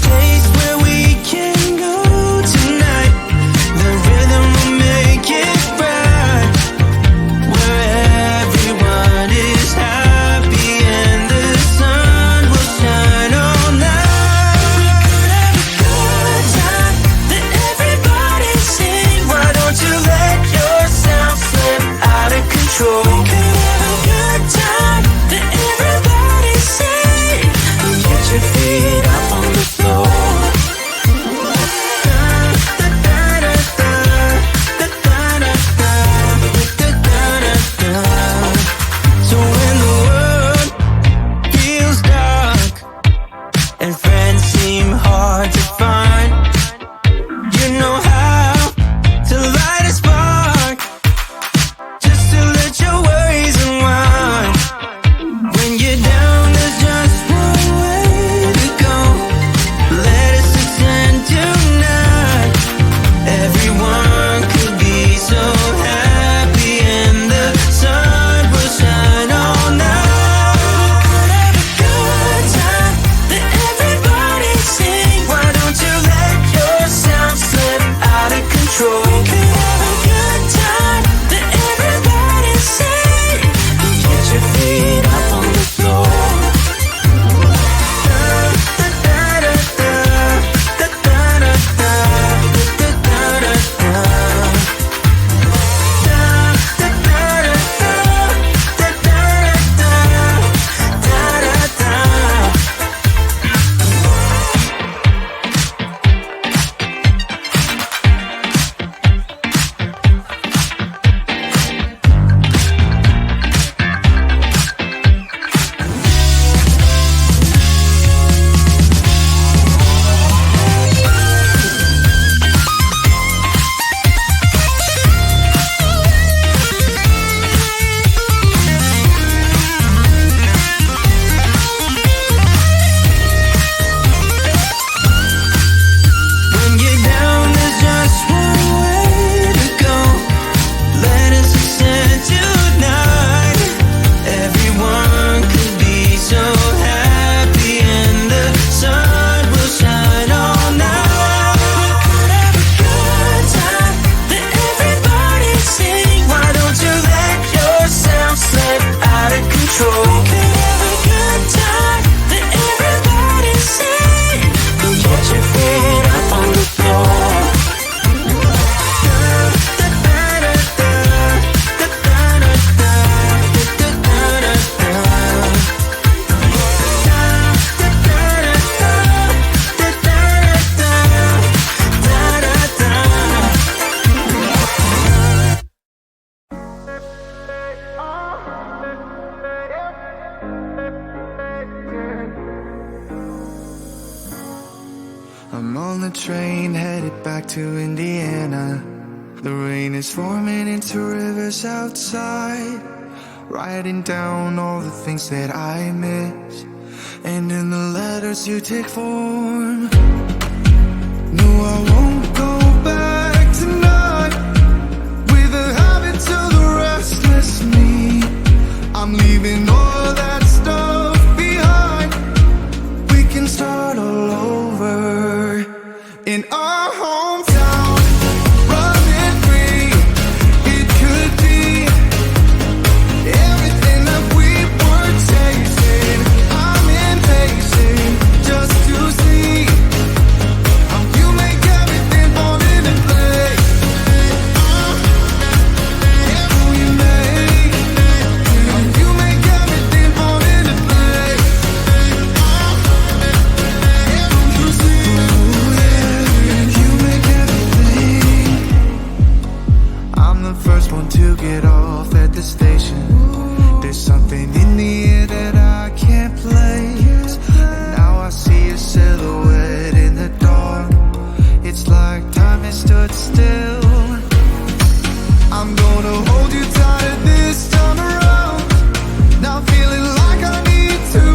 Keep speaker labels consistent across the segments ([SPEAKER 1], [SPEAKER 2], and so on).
[SPEAKER 1] place where we can go tonight. The rhythm will make it right, where everyone is happy and the sun will shine all night. We could have a good time that everybody sing. Why don't you let yourself slip out of control? We could have a good time that everybody sing. Get your feet up on the floor. So when the world feels dark and friends seem hard to find, you know how to light a spark, just to let your worries unwind. When you're down, there's just one way to go. Let us ascend tonight. Everyone could be so happy and the sun will shine all night. Have a good time that everybody sing. Why don't you let yourself slip out of control? We could have a good time that everybody sing. Get your feet up on the floor. When you're down, there's just one way to go. Let us ascend tonight. Everyone could be so happy and the sun will shine all night. We could have a good time that everybody sing. Why don't you let yourself slip out of control? We could have a good time that everybody sing. Get your feet up on the floor.
[SPEAKER 2] I'm on the train headed back to Indiana. The rain is forming into rivers outside, writing down all the things that I miss, and in the letters you take form. No, I won't go back tonight with the habits of the restless me. I'm leaving all that stuff behind. We can start all over in our hometown, running free. It could be everything that we were chasing. I'm impatient just to see how you make everything fall into place. Yeah, you make how you make everything fall into place. Yeah, you see, you make everything. I'm the first one to get off at the station. There's something in the air that I can't place, and now I see a silhouette in the dark. It's like time has stood still. I'm gonna hold you tight this time around. Now feeling like I need to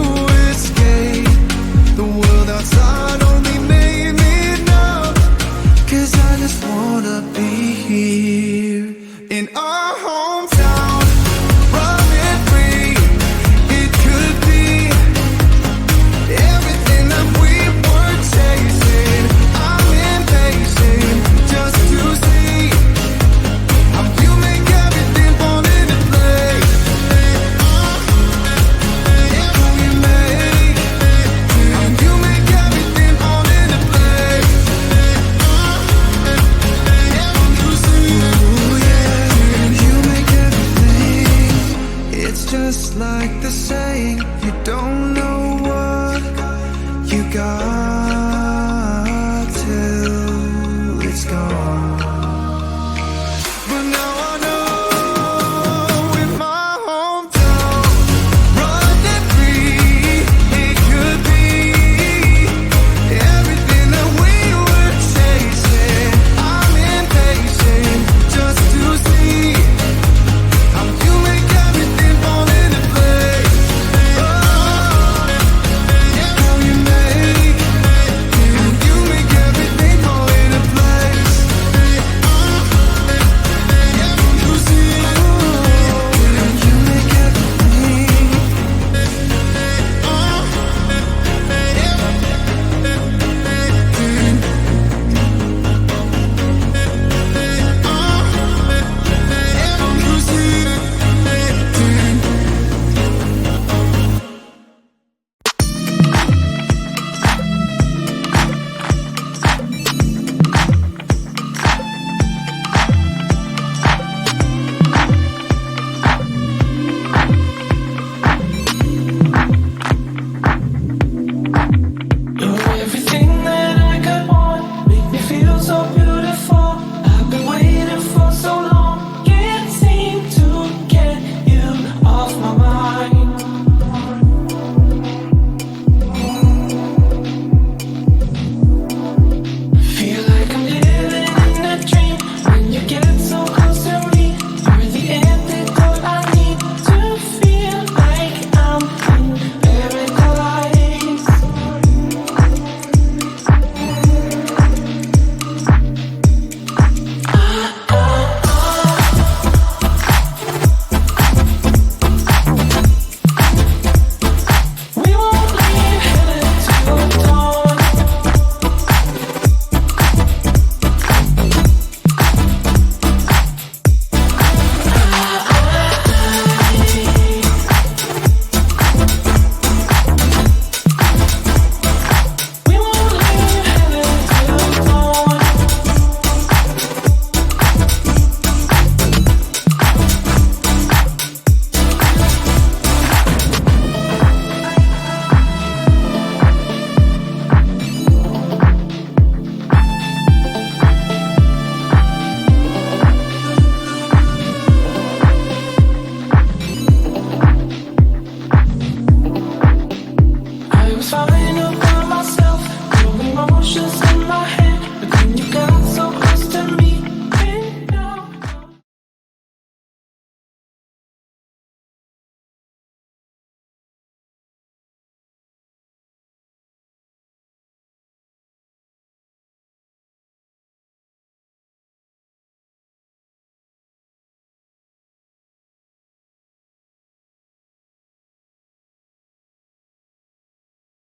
[SPEAKER 2] escape. The world outside only made me numb, 'cause I just wanna be here in our hometown, running free. It could be everything that we were chasing. you got